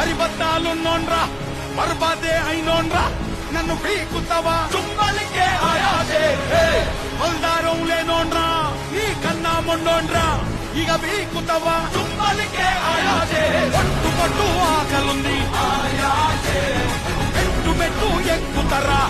పరిబద్ధాలున్నోండ్రా బర్బాదే అయినోండ్రా నన్ను పీకుతావా చుమ్మలికే ఆయాసే బల్దారం లేనోండ్రా నీ కన్నా మొండోండ్రా ఇక పీకుతావా చుమ్మలికే ఆయాసే పట్టు పట్టు ఆకలుంది ఆయాసే మెట్టు మెట్టు ఎక్కుతరా